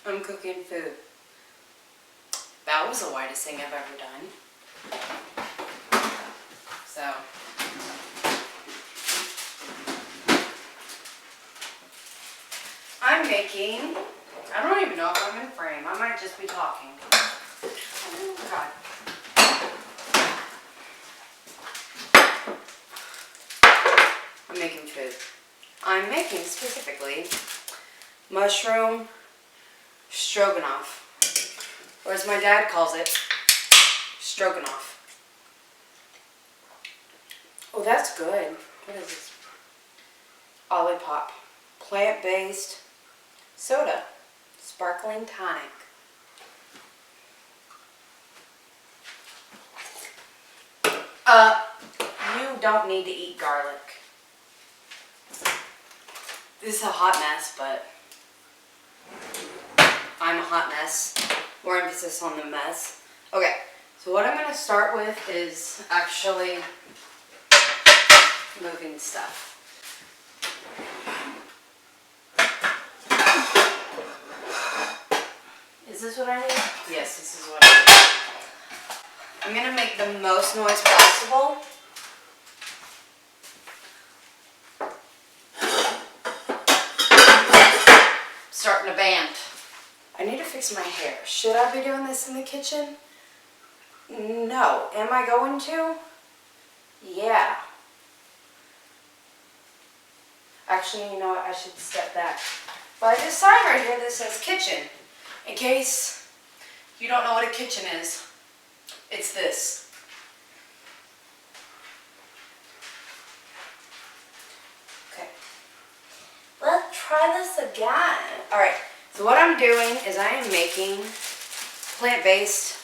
I'm cooking food. That was the widest thing I've ever done. So. I'm making, I don't even know if I'm in frame. I might just be talking. Oh, God. I'm making food. I'm making specifically mushroom stroganoff, or as my dad calls it, stroganoff. Oh, that's good. What is this? Olipop. Plant-based soda. Sparkling tonic. You don't need to eat garlic. This is a hot mess, but I'm a hot mess. More emphasis on the mess. Okay, so what I'm going to start with is actually moving stuff. Is this what I need? Yes, this is what I need. I'm going to make the most noise possible. Starting a band. I need to fix my hair. Should I be doing this in the kitchen? No. Am I going to? Yeah. Actually, you know what? I should step back. By this sign right here that says kitchen, in case you don't know what a kitchen is, it's this. Okay. Let's try this again. Alright, so what I'm doing is I am making plant-based,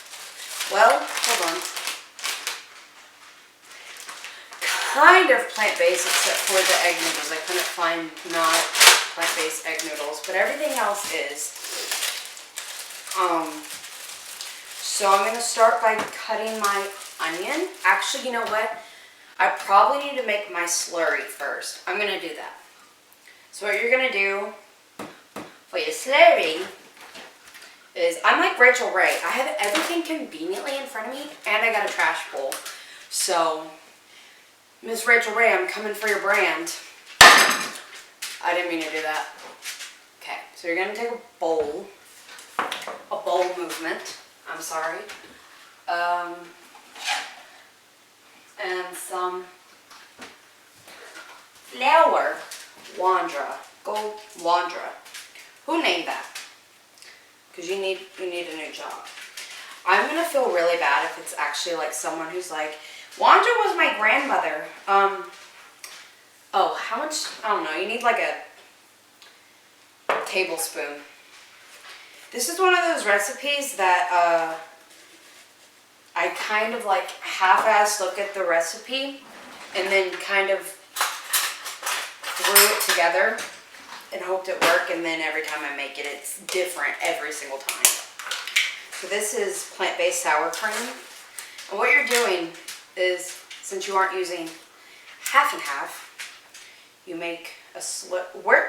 well, hold on, kind of plant-based except for the egg noodles. I couldn't find not plant-based egg noodles, but everything else is. So I'm going to start by cutting my onion. Actually, you know what? I probably need to make my slurry first. I'm going to do that. So what you're going to do for your slurry is, I'm like Rachel Ray. I have everything conveniently in front of me, and I got a trash bowl. So, Miss Rachel Ray, I'm coming for your brand. I didn't mean to do that. Okay, so you're going to take a bowl movement. I'm sorry. And some flour. Gold Wandra. Who named that? Because you need a new job. I'm gonna feel really bad if it's actually like someone who's like, Wandra was my grandmother. Oh, how much? I don't know. You need like a tablespoon. This is one of those recipes that I kind of like half-assed look at the recipe and then kind of threw it together and hoped it worked, and then every time I make it, it's different every single time. So this is plant-based sour cream. And what you're doing is, since you aren't using half and half, you make a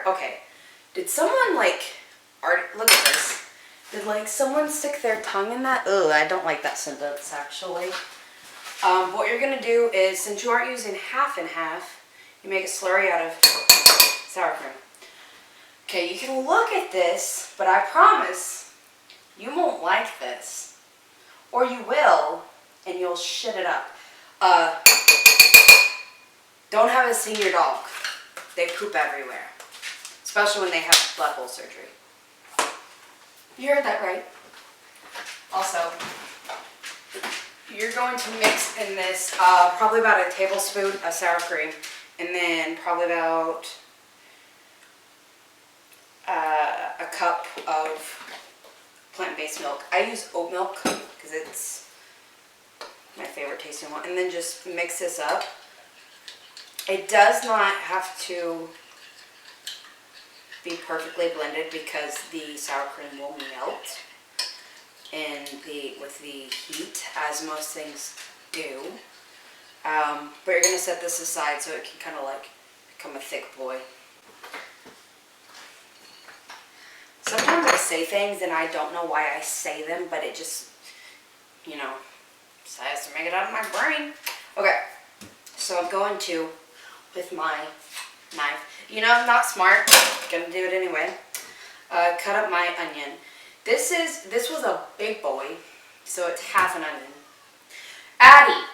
okay. Did someone like, look at this. Did like someone stick their tongue in that? Ugh, I don't like that sentence actually. What you're gonna do is, since you aren't using half and half, you make a slurry out of sour cream. Okay, you can look at this, but I promise you won't like this. Or you will, and you'll shit it up. Don't have a senior dog. They poop everywhere. Especially when they have butthole surgery. You heard that right. Also, you're going to mix in this probably about a tablespoon of sour cream, and then probably about a cup of plant-based milk. I use oat milk because it's my favorite tasting one. And then just mix this up. It does not have to be perfectly blended because the sour cream will melt with the heat, as most things do. But you're going to set this aside so it can kind of like become a thick boy. Sometimes I say things and I don't know why I say them, but it just, you know, decides to make it out of my brain. Okay, so I'm going to, with my knife, you know, I'm not smart, gonna do it anyway, cut up my onion. This was a big boy, so it's half an onion. Addie!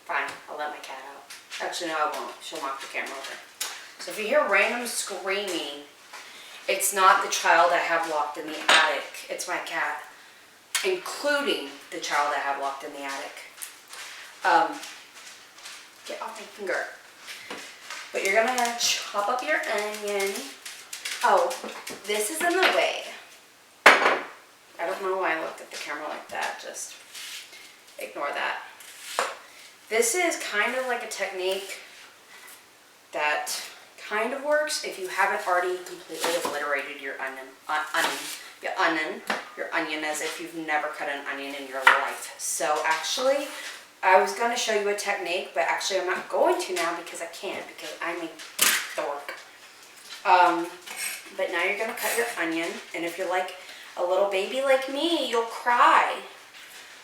Fine, I'll let my cat out. Actually, no, I won't. She'll knock the camera over. So if you hear random screaming, it's not the child I have locked in the attic. It's my cat, including the child I have locked in the attic. Get off my finger. But you're gonna chop up your onion. Oh, this is in the way. I don't know why I looked at the camera like that. Just ignore that. This is kind of like a technique that kind of works if you haven't already completely obliterated your onion, your onion as if you've never cut an onion in your life. So actually, I was going to show you a technique, but actually I'm not going to now because I can't, because I'm a dork. But now you're going to cut your onion, and if you're like a little baby like me, you'll cry.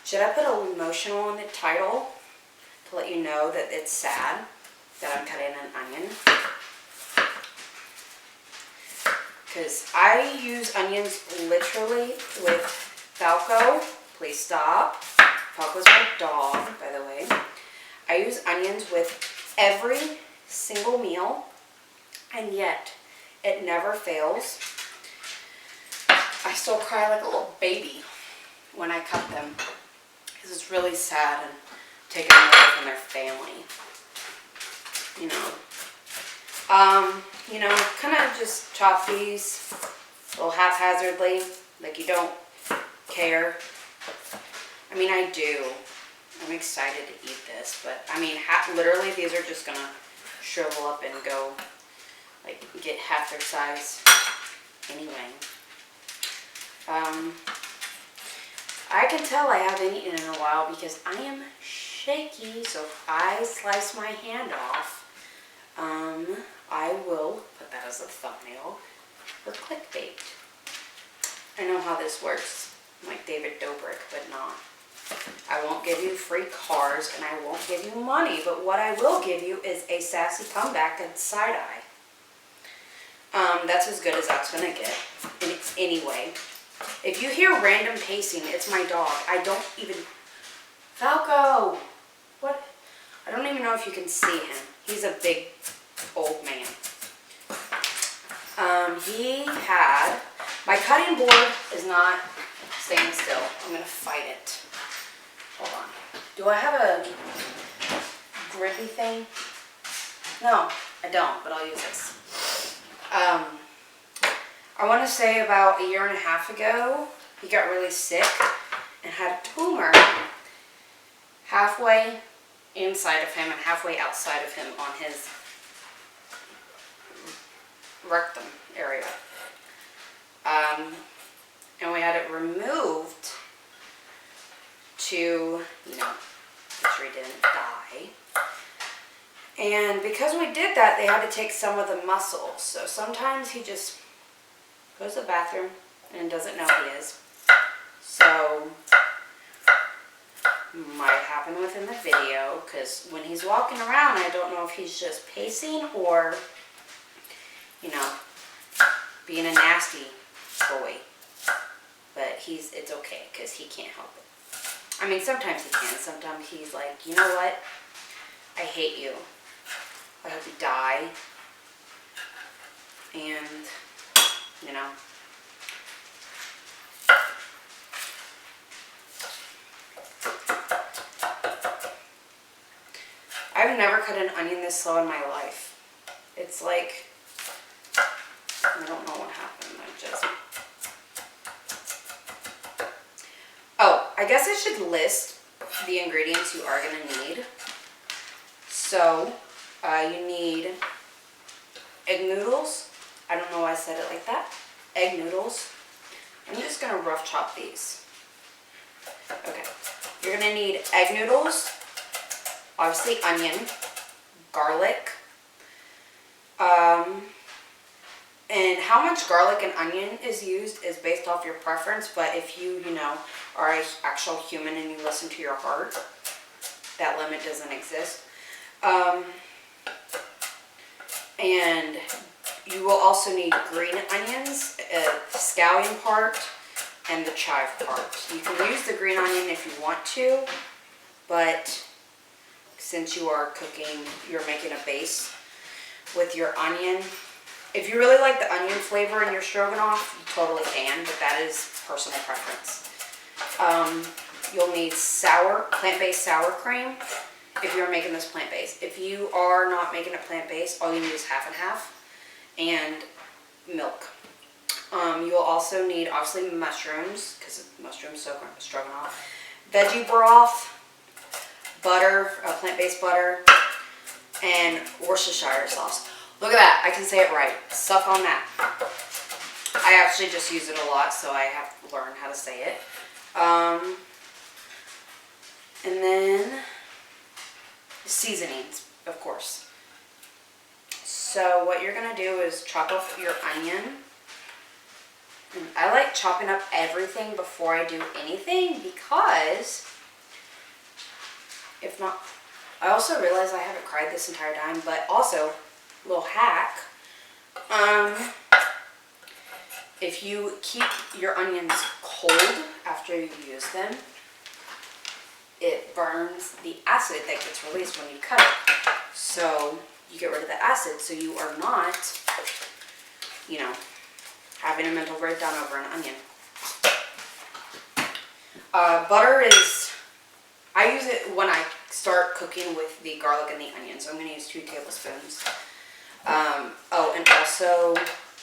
Should I put an emotional in the title to let you know that it's sad that I'm cutting an onion? Because I use onions literally with Falco. Please stop. Falco's my dog, by the way. I use onions with every single meal, and yet it never fails. I still cry like a little baby when I cut them, because it's really sad and taking them away from their family. Kind of just chop these a little haphazardly, like you don't care. I mean, I do. I'm excited to eat this, but I mean, literally these are just gonna shrivel up and go, like, get half their size anyway. I can tell I haven't eaten in a while because I am shaky, so if I slice my hand off, I will put that as a thumbnail for clickbait. I know how this works. I'm like David Dobrik, but not. I won't give you free cars and I won't give you money, but what I will give you is a sassy comeback and side eye. That's as good as that's gonna get. Anyway, if you hear random pacing, it's my dog. I don't even... Falco! What? I don't even know if you can see him. He's a big old man. My cutting board is not staying still. I'm gonna fight it. Hold on. Do I have a grippy thing? No, I don't, but I'll use this. I want to say about 1.5 years ago, he got really sick and had a tumor halfway inside of him and halfway outside of him on his rectum area. And we had it removed to, make sure he didn't die. And because we did that, they had to take some of the muscle. So sometimes he just goes to the bathroom and doesn't know he is. So, might happen within the video, because when he's walking around, I don't know if he's just pacing or, being a nasty boy. But it's okay, because he can't help it. I mean, sometimes he can. Sometimes he's like, you know what? I hate you. I hope you die. And, I've never cut an onion this slow in my life. It's like, I don't know what happened. Oh, I guess I should list the ingredients you are going to need. So, you need egg noodles. I don't know why I said it like that. Egg noodles. I'm just going to rough chop these. Okay. You're going to need egg noodles, obviously onion, garlic, and how much garlic and onion is used is based off your preference, but if you know, are an actual human and you listen to your heart, that limit doesn't exist. And you will also need green onions, the scallion part, and the chive part. You can use the green onion if you want to, but since you are cooking, you're making a base with your onion. If you really like the onion flavor in your stroganoff, you totally can, but that is personal preference. You'll need plant-based sour cream if you're making this plant-based. If you are not making it plant-based, all you need is half and half, and milk. You'll also need, obviously, mushrooms, because mushrooms stroganoff, veggie broth, butter, plant-based butter, and Worcestershire sauce. Look at that, I can say it right. Suck on that. I actually just use it a lot, so I have to learn how to say it. And then seasonings, of course. So what you're going to do is chop off your onion. And I like chopping up everything before I do anything because if not, I also realize I haven't cried this entire time, but also, little hack, if you keep your onions cold after you use them, it burns the acid that gets released when you cut it. So you get rid of the acid, so you are not, having a mental breakdown over an onion. Butter is, I use it when I start cooking with the garlic and the onion, so I'm going to use 2 tablespoons. Oh, and also,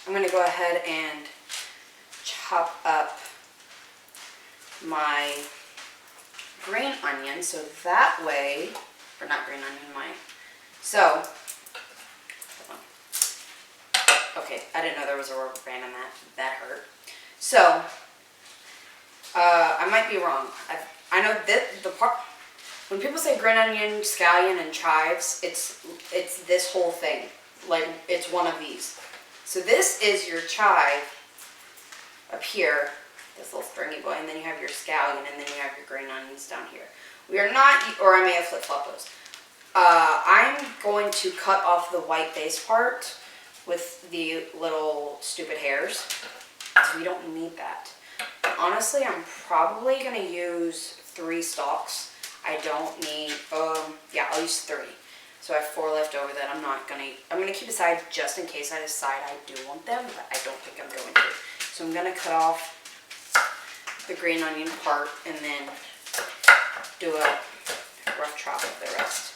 I'm going to go ahead and chop up my green onion, so that way, or not green onion, so, okay, I didn't know there was a rubber band in that hurt. So, I might be wrong. I know that the part, when people say green onion, scallion, and chives, it's this whole thing. Like, it's one of these. So this is your chive up here, this little stringy boy, and then you have your scallion, and then you have your green onions down here. We are not, or I may have flip-flopped those. I'm going to cut off the white base part with the little stupid hairs, because we don't need that. But honestly, I'm probably going to use 3 stalks. I don't need, yeah, I'll use 3. So I have 4 left over that I'm going to keep aside just in case I decide I do want them, but I don't think I'm going to. So I'm going to cut off the green onion part and then do a rough chop of the rest.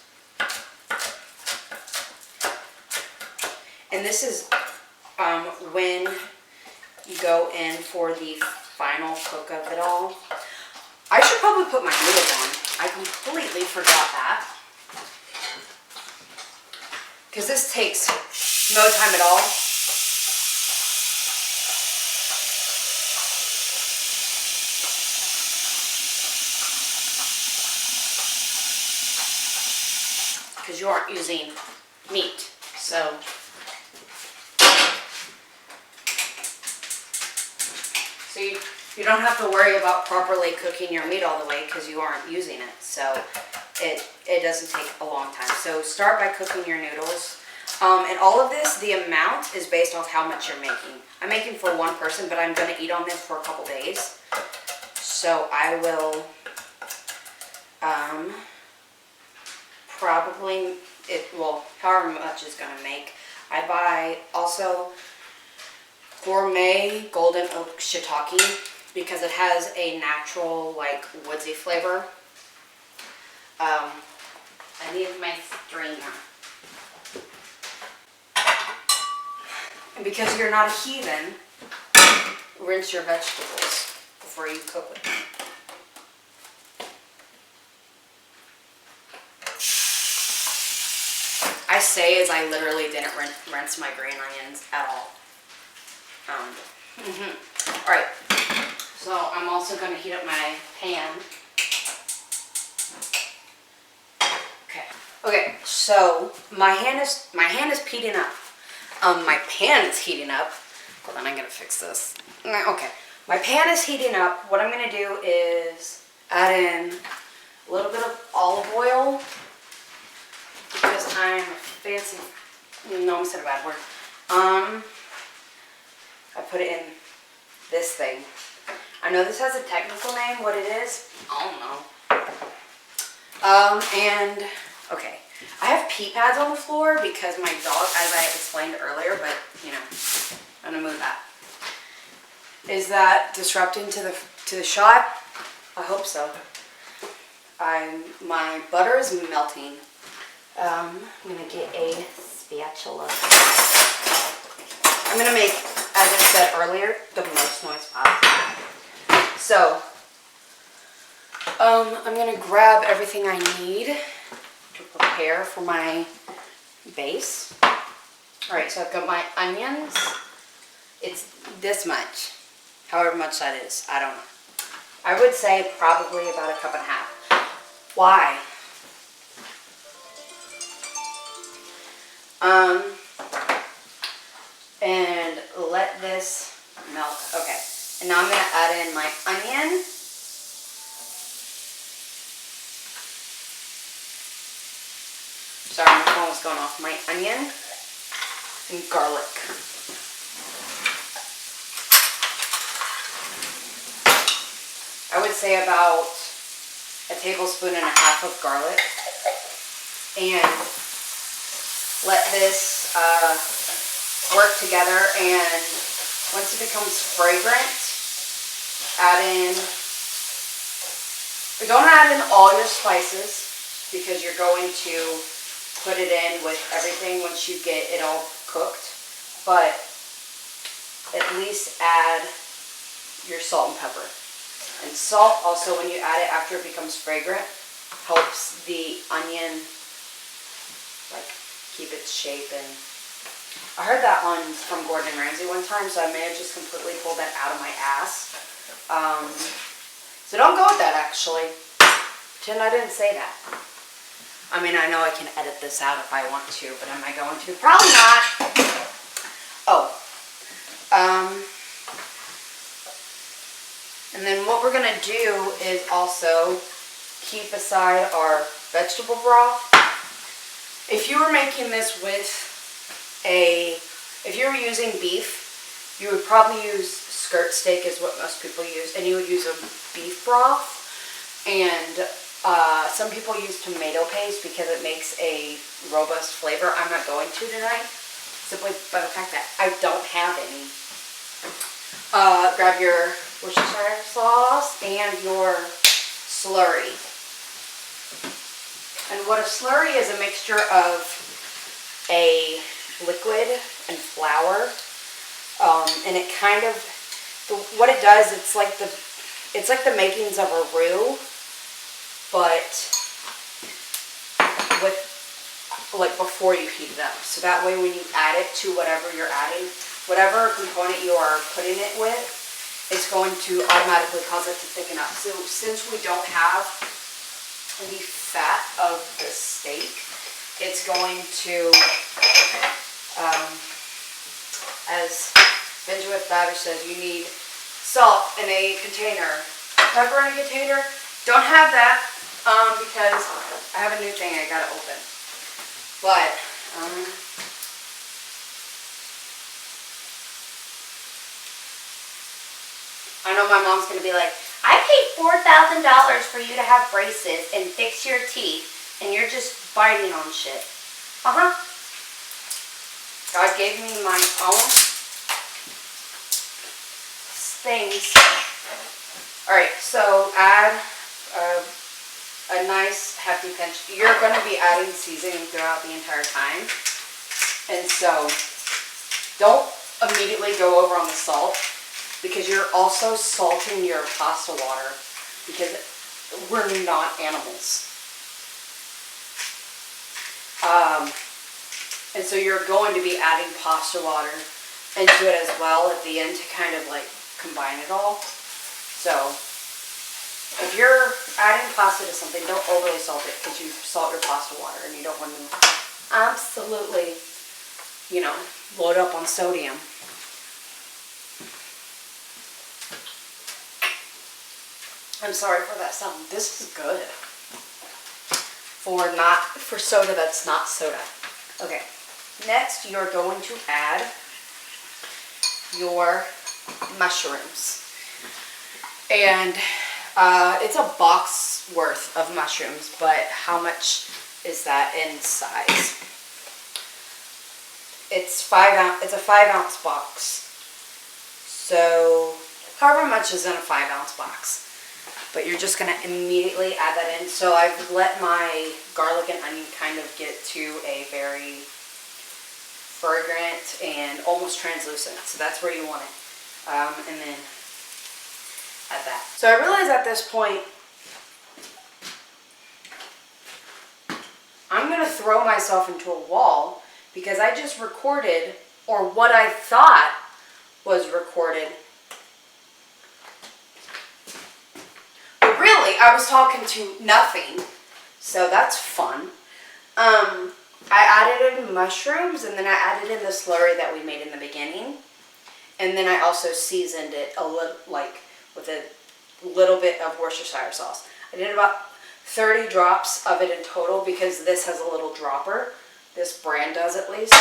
And this is when you go in for the final cook of it all. I should probably put my noodles on. I completely forgot that. Because this takes no time at all. Because you aren't using meat. So you don't have to worry about properly cooking your meat all the way because you aren't using it. So it doesn't take a long time. So start by cooking your noodles. And all of this, the amount is based off how much you're making. I'm making for 1 person, but I'm going to eat on this for a couple days. So I will probably, however much is going to make. I buy also gourmet golden oak shiitake because it has a natural, like, woodsy flavor. I need my strainer. And because you're not a heathen, rinse your vegetables before you cook with them. I say as I literally didn't rinse my green onions at all. Alright, so I'm also going to heat up my pan. Okay, so my hand is heating up. My pan is heating up. Hold on, I'm gonna fix this. Okay, my pan is heating up. What I'm gonna do is add in a little bit of olive oil because I'm fancy. No, I said a bad word. I put it in this thing. I know this has a technical name. What it is, I don't know. And okay, I have pee pads on the floor because my dog, as I explained earlier, but you know, I'm gonna move that. Is that disrupting to the shot? I hope so. My butter is melting. I'm gonna get a spatula. I'm gonna make, as I said earlier, the most noise possible. So, I'm gonna grab everything I need to prepare for my base. All right, so I've got my onions. It's this much, however much that is, I don't know. I would say probably about 1.5 cups. Why? And let this melt. Okay, and now I'm gonna add in my onion. Sorry, my phone was going off. My onion and garlic. I would say about 1.5 tablespoons of garlic. And let this work together, and once it becomes fragrant, add in, don't add in all your spices because you're going to put it in with everything once you get it all cooked, but at least add your salt and pepper. And salt also, when you add it after it becomes fragrant, helps the onion like keep its shape. And I heard that one from Gordon Ramsay one time, so I may have just completely pulled that out of my ass. So don't go with that, actually. Pretend I didn't say that. I mean, I know I can edit this out if I want to, but am I going to? Probably not. Oh. And then what we're going to do is also keep aside our vegetable broth. If you were making this with if you were using beef, you would probably use skirt steak is what most people use, and you would use a beef broth. And some people use tomato paste because it makes a robust flavor. I'm not going to tonight, simply by the fact that I don't have any. Grab your Worcestershire sauce and your slurry. And what a slurry is, a mixture of a liquid and flour, and it kind of, what it does, it's like the makings of a roux, but with like before you heat it up. So that way when you add it to whatever you're adding, whatever component you are putting it with, it's going to automatically cause it to thicken up. So since we don't have any fat of the steak, it's going to, as Benjamin Babish says, you need salt in a container, pepper in a container. Don't have that because I have a new thing I gotta open. But I know my mom's gonna be like, I paid $4,000 for you to have braces and fix your teeth, and you're just biting on shit. God gave me my own things. Alright, so add a nice hefty pinch. You're going to be adding seasoning throughout the entire time. And so don't immediately go over on the salt, because you're also salting your pasta water, because we're not animals. And so you're going to be adding pasta water into it as well at the end to kind of like combine it all. So if you're adding pasta to something, don't overly salt it, because you salt your pasta water and you don't want to absolutely, you know, load up on sodium. I'm sorry for that sound. This is good. For soda that's not soda. Okay. Next, you're going to add your mushrooms. And it's a box worth of mushrooms, but how much is that in size? It's a 5-ounce box. So however much is in a 5-ounce box. But you're just going to immediately add that in. So I've let my garlic and onion kind of get to a very fragrant and almost translucent. So that's where you want it. And then add that. So I realize at this point, I'm going to throw myself into a wall because I just recorded, or what I thought was recorded. But really, I was talking to nothing. So that's fun. I added in mushrooms, and then I added in the slurry that we made in the beginning. And then I also seasoned it a little, like, with a little bit of Worcestershire sauce. I did about 30 drops of it in total because this has a little dropper. This brand does at least.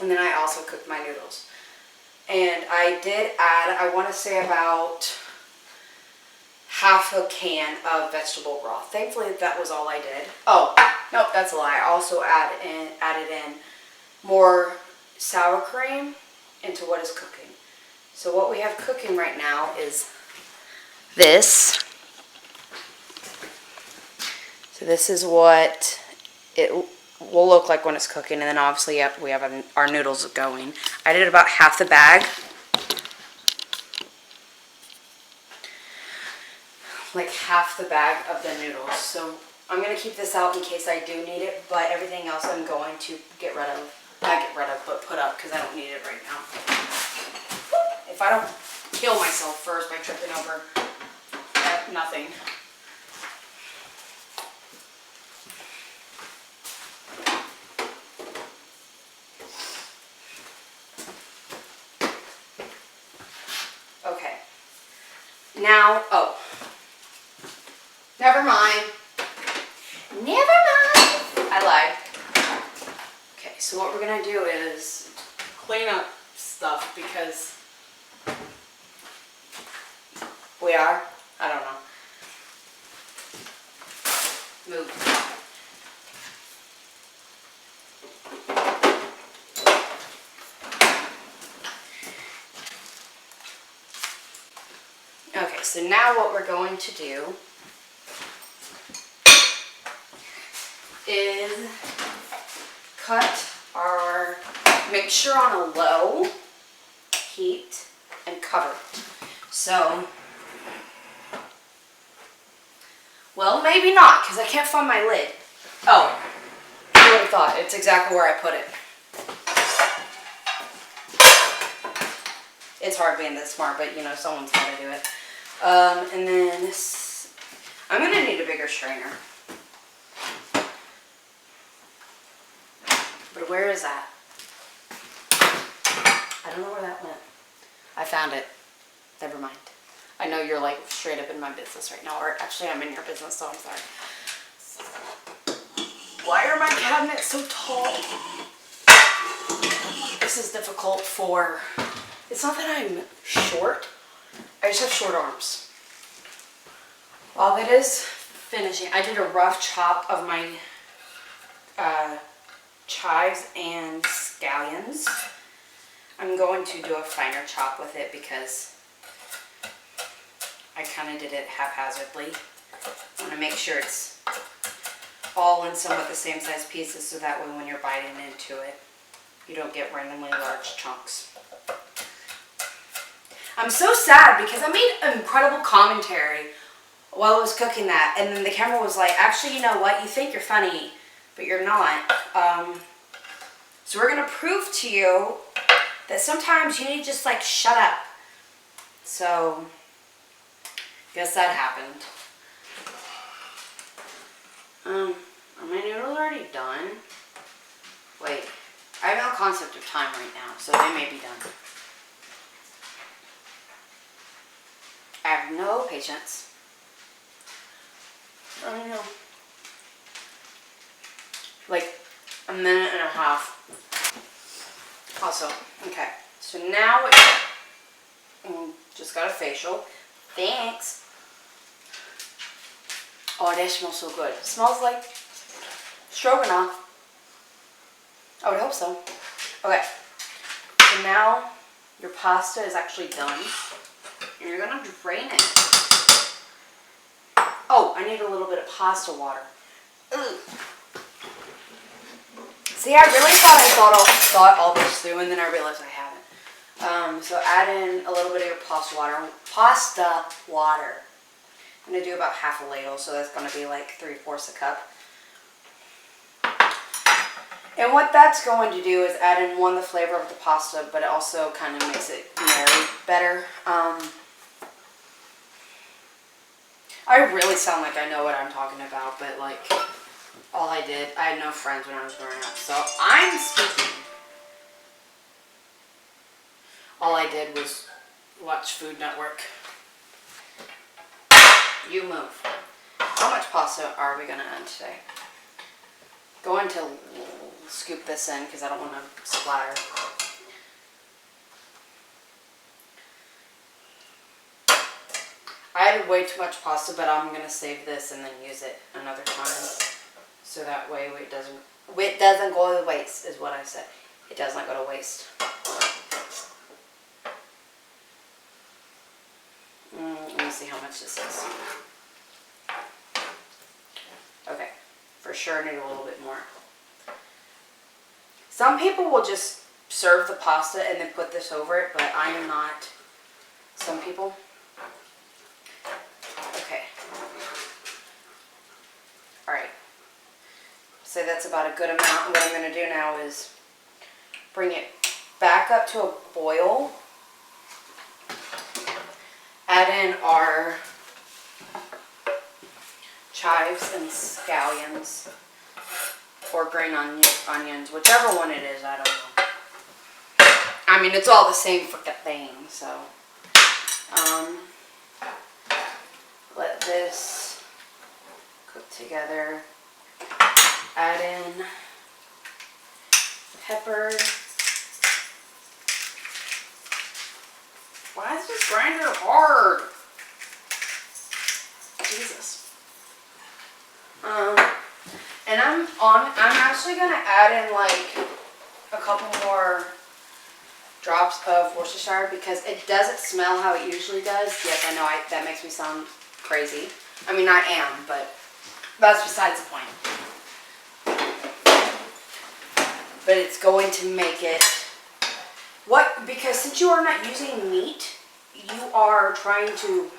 And then I also cooked my noodles. And I did add, I want to say about half a can of vegetable broth. Thankfully that was all I did. Oh, nope, that's a lie. I also added in more sour cream into what is cooking. So what we have cooking right now is this. So this is what it will look like when it's cooking, and then obviously we have our noodles going. I did about half the bag. Like half the bag of the noodles. So I'm going to keep this out in case I do need it, but everything else I'm going to get rid of. Not get rid of, but put up because I don't need it right now. If I don't kill myself first by tripping over nothing. Okay. Now, oh. Never mind. Never mind. I lied. Okay, so what we're going to do is clean up stuff because we are. I don't know. Move. Okay, so now what we're going to do is cut our mixture on a low heat and cover it. So, well, maybe not, because I can't find my lid. Oh, I would have thought. It's exactly where I put it. It's hard being this smart, but, you know, someone's got to do it. And then this, I'm going to need a bigger strainer. But where is that? I don't know where that went. I found it. Never mind. I know you're like straight up in my business right now, or actually I'm in your business, so I'm sorry. Why are my cabinets so tall? This is difficult for, it's not that I'm short, I just have short arms. While it is finishing, I did a rough chop of my chives and scallions. I'm going to do a finer chop with it because I kind of did it haphazardly. I want to make sure it's all in somewhat the same size pieces so that way when you're biting into it, you don't get randomly large chunks. I'm so sad because I made an incredible commentary while I was cooking that, and then the camera was like, actually, you know what, you think you're funny, but you're not. So we're going to prove to you that sometimes you need to just like shut up. So, guess that happened. Are my noodles already done? Wait, I have no concept of time right now, so they may be done. I have no patience. I don't know. Like a minute and a half. Also, okay. So now what just got a facial. Thanks. Oh, that smells so good. It smells like stroganoff. I would hope so. Okay. So now your pasta is actually done. And you're going to drain it. Oh, I need a little bit of pasta water. Ugh. See, I really thought all this through, and then I realized I haven't. So add in a little bit of your pasta water. I'm going to do about half a ladle, so that's going to be like 3/4 a cup. And what that's going to do is add in, the flavor of the pasta, but it also kind of makes it marinate better. I really sound like I know what I'm talking about, but like, I had no friends when I was growing up, so I'm speaking. All I did was watch Food Network. You move. How much pasta are we going to add today? Going to scoop this in because I don't want to splatter. I added way too much pasta, but I'm going to save this and then use it another time. So that way it doesn't go to waste, is what I said. It does not go to waste. Let me see how much this is. Okay, for sure need a little bit more. Some people will just serve the pasta and then put this over it, but I am not some people. Okay. Alright. So that's about a good amount. And what I'm going to do now is bring it back up to a boil. Add in our chives and scallions, or green onions, whichever one it is, I don't know. I mean, it's all the same freaking thing, so. Let this cook together. Add in pepper. Why is this grinder hard? Jesus. And I'm actually gonna add in like a couple more drops of Worcestershire because it doesn't smell how it usually does. Yes, I know that makes me sound crazy. I mean, I am, but that's besides the point. But it's going to make it because since you are not using meat, you are trying to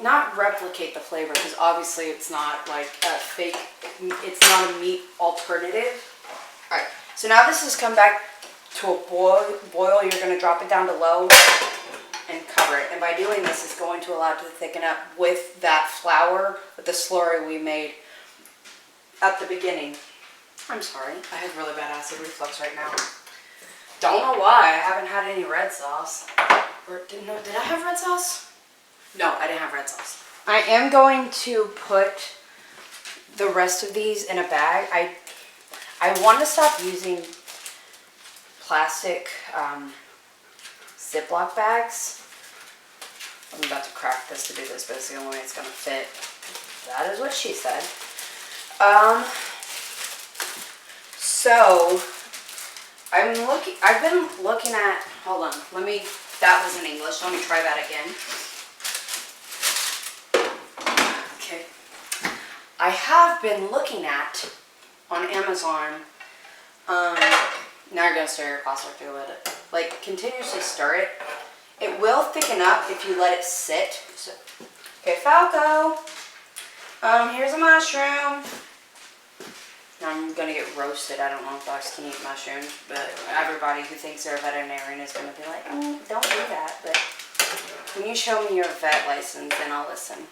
not replicate the flavor, because obviously it's not like a fake, it's not a meat alternative. Alright, so now this has come back to a boil. You're going to drop it down to low and cover it. And by doing this, it's going to allow it to thicken up with that flour, with the slurry we made at the beginning. I'm sorry, I have really bad acid reflux right now. Don't know why. I haven't had any red sauce. Did I have red sauce? No, I didn't have red sauce. I am going to put the rest of these in a bag. I want to stop using plastic Ziploc bags. I'm about to crack this to do this, but it's the only way it's going to fit. That is what she said. So I've been looking at, hold on, that was in English, let me try that again. Okay. I have been looking at, on Amazon, now you're going to stir your pasta through it. Like, continuously stir it. It will thicken up if you let it sit. So, okay, Falco. Here's a mushroom. I'm going to get roasted. I don't know if dogs can eat mushrooms, but everybody who thinks they're a veterinarian is going to be like, don't do that. But when you show me your vet license, then I'll listen.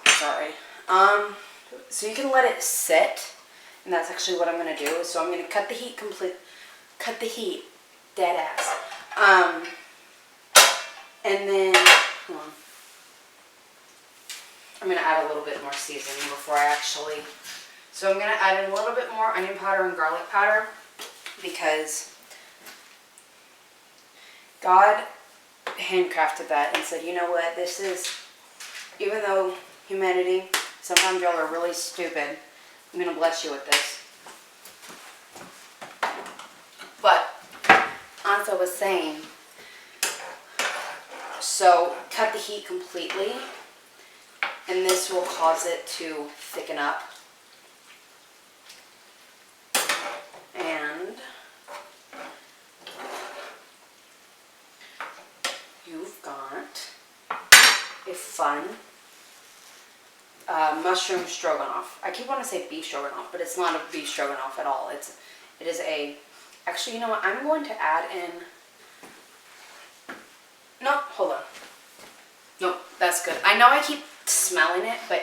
Sorry. So you can let it sit, and that's actually what I'm going to do. So I'm going to cut the heat dead ass. And then, hold on. I'm going to add a little bit more seasoning before I actually... So I'm going to add in a little bit more onion powder and garlic powder because God handcrafted that and said, you know what, this is, even though humanity, sometimes y'all are really stupid, I'm going to bless you with this. But, as I was saying, so cut the heat completely, and this will cause it to thicken up. And you've got a fun mushroom stroganoff. I keep wanting to say beef stroganoff, but it's not a beef stroganoff at all. It is a, actually, you know what, I'm going to add in, no, hold on. Nope, that's good. I know I keep smelling it, but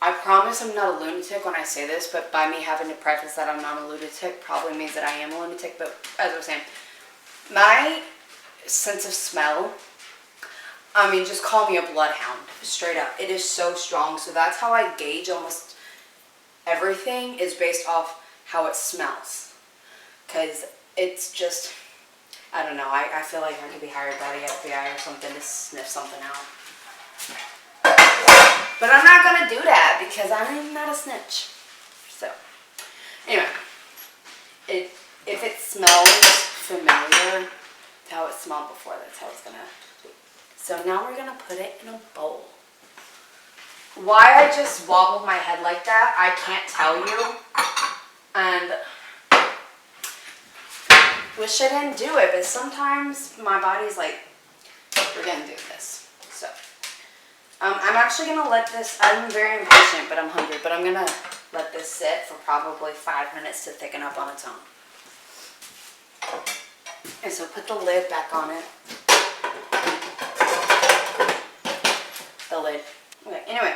I promise I'm not a lunatic when I say this, but by me having to preface that I'm not a lunatic probably means that I am a lunatic, but as I was saying, my sense of smell, I mean, just call me a bloodhound, straight up. It is so strong, so that's how I gauge almost everything is based off how it smells. Because it's just, I don't know, I feel like I could be hired by the FBI or something to sniff something out. But I'm not going to do that because I'm not a snitch. So, anyway, if it smells familiar to how it smelled before, that's how it's going to be. So now we're going to put it in a bowl. Why I just wobbled my head like that, I can't tell you. And wish I didn't do it, but sometimes my body's like, we're going to do this. So, I'm actually going to let this, I'm very impatient, but I'm hungry, but I'm going to let this sit for probably 5 minutes to thicken up on its own. And so put the lid back on it. The lid. Okay, anyway,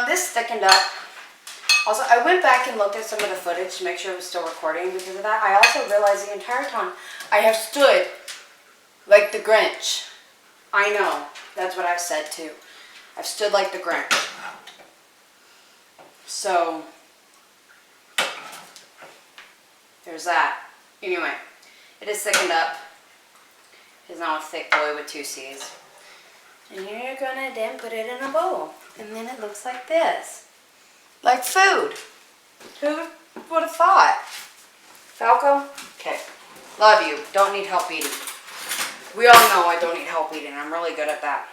this thickened up. Also, I went back and looked at some of the footage to make sure it was still recording because of that. I also realized the entire time I have stood like the Grinch. I know, that's what I've said too. I've stood like the Grinch. So, there's that. Anyway, it is thickened up. It's now a thick boy with 2 C's. And you're gonna then put it in a bowl. And then it looks like this. Like food. Who would have thought? Falco? Okay. Love you. Don't need help eating. We all know I don't need help eating. I'm really good at that.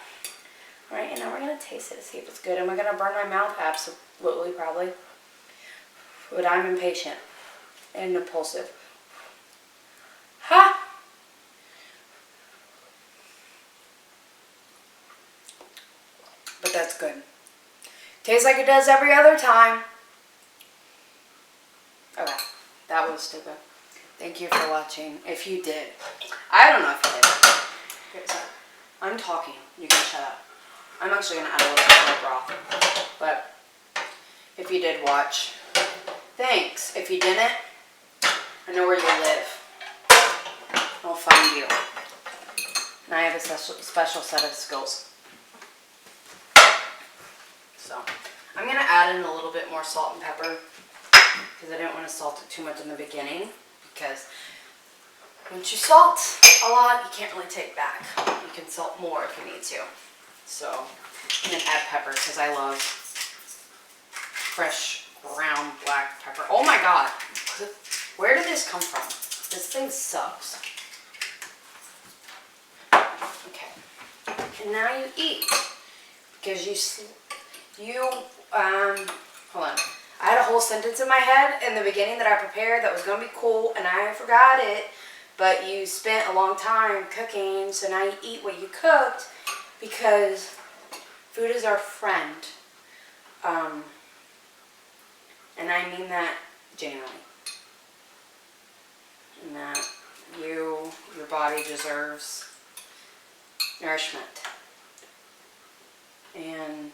Alright, and now we're going to taste it to see if it's good. Am I going to burn my mouth? Absolutely, probably. But I'm impatient and impulsive. Ha! But that's good. Tastes like it does every other time. Okay, that was stupid. Thank you for watching. If you did. I don't know if you did. Okay, so I'm talking. You can shut up. I'm actually going to add a little bit more broth. But if you did watch, thanks. If you didn't, I know where you live. I'll find you. And I have a special set of skills. So, I'm going to add in a little bit more salt and pepper because I didn't want to salt it too much in the beginning because once you salt a lot, you can't really take back. You can salt more if you need to. So, I'm going to add pepper because I love fresh ground black pepper. Oh my god, where did this come from? This thing sucks. Okay, and now you eat because hold on. I had a whole sentence in my head in the beginning that I prepared that was going to be cool, and I forgot it. But you spent a long time cooking, so now you eat what you cooked because food is our friend. And I mean that genuinely. And that your body deserves nourishment. And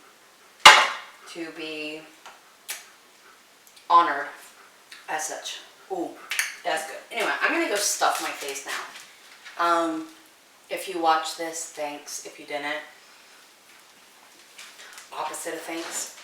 to be honored as such. Ooh, that's good. Anyway, I'm going to go stuff my face now. If you watched this, thanks. If you didn't, opposite of things.